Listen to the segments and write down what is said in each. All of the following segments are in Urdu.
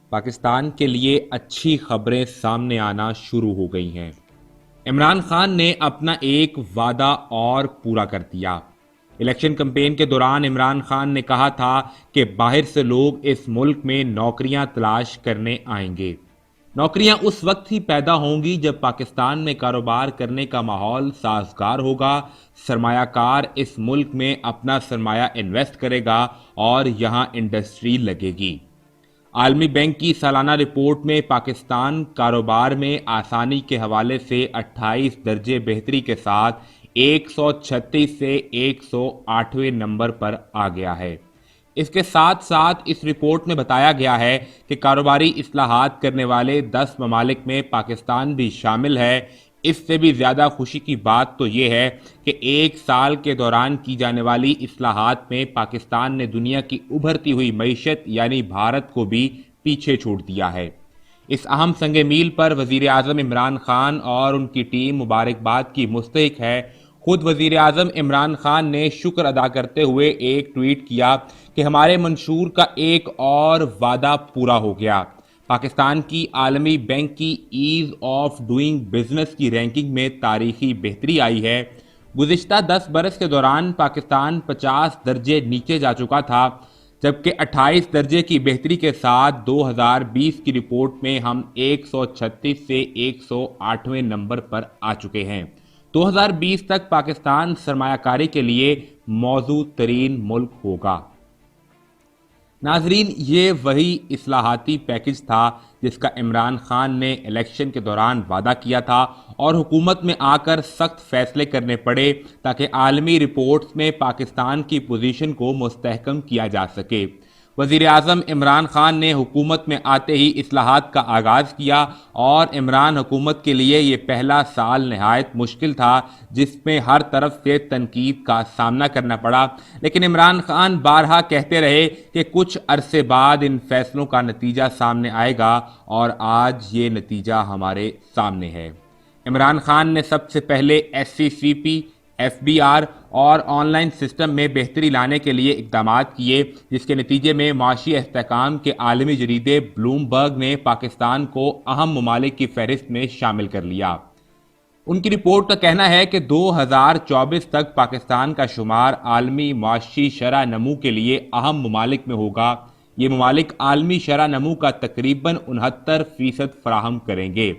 پاکستان کے لیے اچھی خبریں سامنے آنا شروع ہو گئی ہیں۔ عمران خان نے اپنا ایک وعدہ اور پورا کر دیا۔ الیکشن کمپین کے دوران عمران خان نے کہا تھا کہ باہر سے لوگ اس ملک میں نوکریاں تلاش کرنے آئیں گے۔ نوکریاں اس وقت ہی پیدا ہوں گی جب پاکستان میں کاروبار کرنے کا ماحول سازگار ہوگا، سرمایہ کار اس ملک میں اپنا سرمایہ انویسٹ کرے گا اور یہاں انڈسٹری لگے گی۔ عالمی بینک کی سالانہ رپورٹ میں پاکستان کاروبار میں آسانی کے حوالے سے 28 درجے بہتری کے ساتھ 136 سے 108ویں نمبر پر آ گیا ہے۔ اس کے ساتھ ساتھ اس رپورٹ میں بتایا گیا ہے کہ کاروباری اصلاحات کرنے والے 10 ممالک میں پاکستان بھی شامل ہے۔ اس سے بھی زیادہ خوشی کی بات تو یہ ہے کہ ایک سال کے دوران کی جانے والی اصلاحات میں پاکستان نے دنیا کی ابھرتی ہوئی معیشت یعنی بھارت کو بھی پیچھے چھوڑ دیا ہے۔ اس اہم سنگ میل پر وزیر اعظم عمران خان اور ان کی ٹیم مبارکباد کی مستحق ہے۔ خود وزیر اعظم عمران خان نے شکر ادا کرتے ہوئے ایک ٹویٹ کیا کہ ہمارے منشور کا ایک اور وعدہ پورا ہو گیا۔ پاکستان کی عالمی بینک کی ایز آف ڈوئنگ بزنس کی رینکنگ میں تاریخی بہتری آئی ہے۔ گزشتہ 10 برس کے دوران پاکستان 50 درجے نیچے جا چکا تھا، جبکہ 28 درجے کی بہتری کے ساتھ 2020 کی رپورٹ میں ہم 136 سے 108ویں نمبر پر آ چکے ہیں۔ 2020 تک پاکستان سرمایہ کاری کے لیے موزوں ترین ملک ہوگا۔ ناظرین، یہ وہی اصلاحاتی پیکج تھا جس کا عمران خان نے الیکشن کے دوران وعدہ کیا تھا اور حکومت میں آ کر سخت فیصلے کرنے پڑے تاکہ عالمی رپورٹس میں پاکستان کی پوزیشن کو مستحکم کیا جا سکے۔ وزیر اعظم عمران خان نے حکومت میں آتے ہی اصلاحات کا آغاز کیا اور عمران حکومت کے لیے یہ پہلا سال نہایت مشکل تھا جس میں ہر طرف سے تنقید کا سامنا کرنا پڑا، لیکن عمران خان بارہا کہتے رہے کہ کچھ عرصے بعد ان فیصلوں کا نتیجہ سامنے آئے گا اور آج یہ نتیجہ ہمارے سامنے ہے۔ عمران خان نے سب سے پہلے SCCP، FBR اور آن لائن سسٹم میں بہتری لانے کے لیے اقدامات کیے، جس کے نتیجے میں معاشی استحکام کے عالمی جریدے بلومبرگ نے پاکستان کو اہم ممالک کی فہرست میں شامل کر لیا۔ ان کی رپورٹ کا کہنا ہے کہ 2024 تک پاکستان کا شمار عالمی معاشی شرح نمو کے لیے اہم ممالک میں ہوگا۔ یہ ممالک عالمی شرح نمو کا تقریباً 69% فراہم کریں گے۔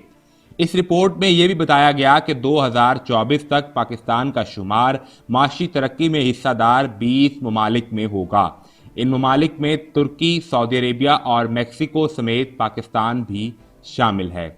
اس رپورٹ میں یہ بھی بتایا گیا کہ 2024 تک پاکستان کا شمار معاشی ترقی میں حصہ دار 20 ممالک میں ہوگا۔ ان ممالک میں ترکی، سعودی عربیہ اور میکسیکو سمیت پاکستان بھی شامل ہے۔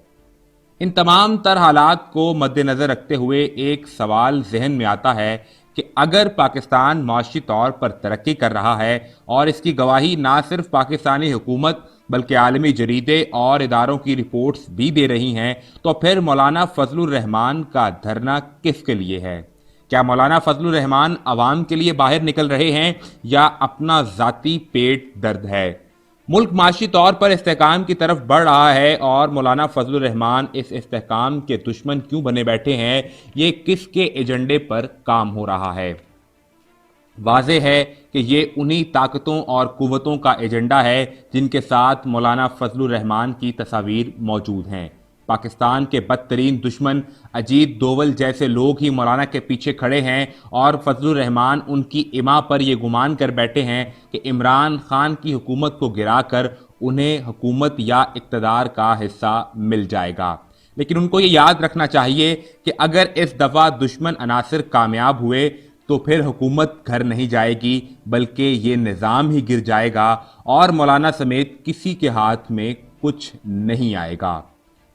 ان تمام تر حالات کو مد نظر رکھتے ہوئے ایک سوال ذہن میں آتا ہے کہ اگر پاکستان معاشی طور پر ترقی کر رہا ہے اور اس کی گواہی نہ صرف پاکستانی حکومت بلکہ عالمی جریدے اور اداروں کی رپورٹس بھی دے رہی ہیں، تو پھر مولانا فضل الرحمان کا دھرنا کس کے لیے ہے؟ کیا مولانا فضل الرحمان عوام کے لیے باہر نکل رہے ہیں یا اپنا ذاتی پیٹ درد ہے؟ ملک معاشی طور پر استحکام کی طرف بڑھ رہا ہے اور مولانا فضل الرحمان اس استحکام کے دشمن کیوں بنے بیٹھے ہیں؟ یہ کس کے ایجنڈے پر کام ہو رہا ہے؟ واضح ہے کہ یہ انہی طاقتوں اور قوتوں کا ایجنڈا ہے جن کے ساتھ مولانا فضل الرحمان کی تصاویر موجود ہیں۔ پاکستان کے بدترین دشمن اجیت دوول جیسے لوگ ہی مولانا کے پیچھے کھڑے ہیں اور فضل الرحمان ان کی اما پر یہ گمان کر بیٹھے ہیں کہ عمران خان کی حکومت کو گرا کر انہیں حکومت یا اقتدار کا حصہ مل جائے گا۔ لیکن ان کو یہ یاد رکھنا چاہیے کہ اگر اس دفعہ دشمن عناصر کامیاب ہوئے تو پھر حکومت گھر نہیں جائے گی بلکہ یہ نظام ہی گر جائے گا اور مولانا سمیت کسی کے ہاتھ میں کچھ نہیں آئے گا۔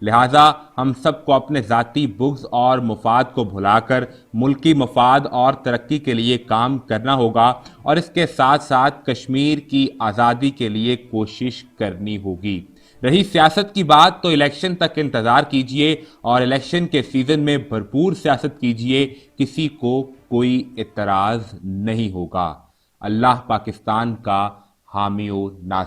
لہٰذا ہم سب کو اپنے ذاتی بغض اور مفاد کو بھلا کر ملکی مفاد اور ترقی کے لیے کام کرنا ہوگا اور اس کے ساتھ ساتھ کشمیر کی آزادی کے لیے کوشش کرنی ہوگی۔ رہی سیاست کی بات تو الیکشن تک انتظار کیجئے اور الیکشن کے سیزن میں بھرپور سیاست کیجئے، کسی کو کوئی اعتراض نہیں ہوگا۔ اللہ پاکستان کا حامی و ناصر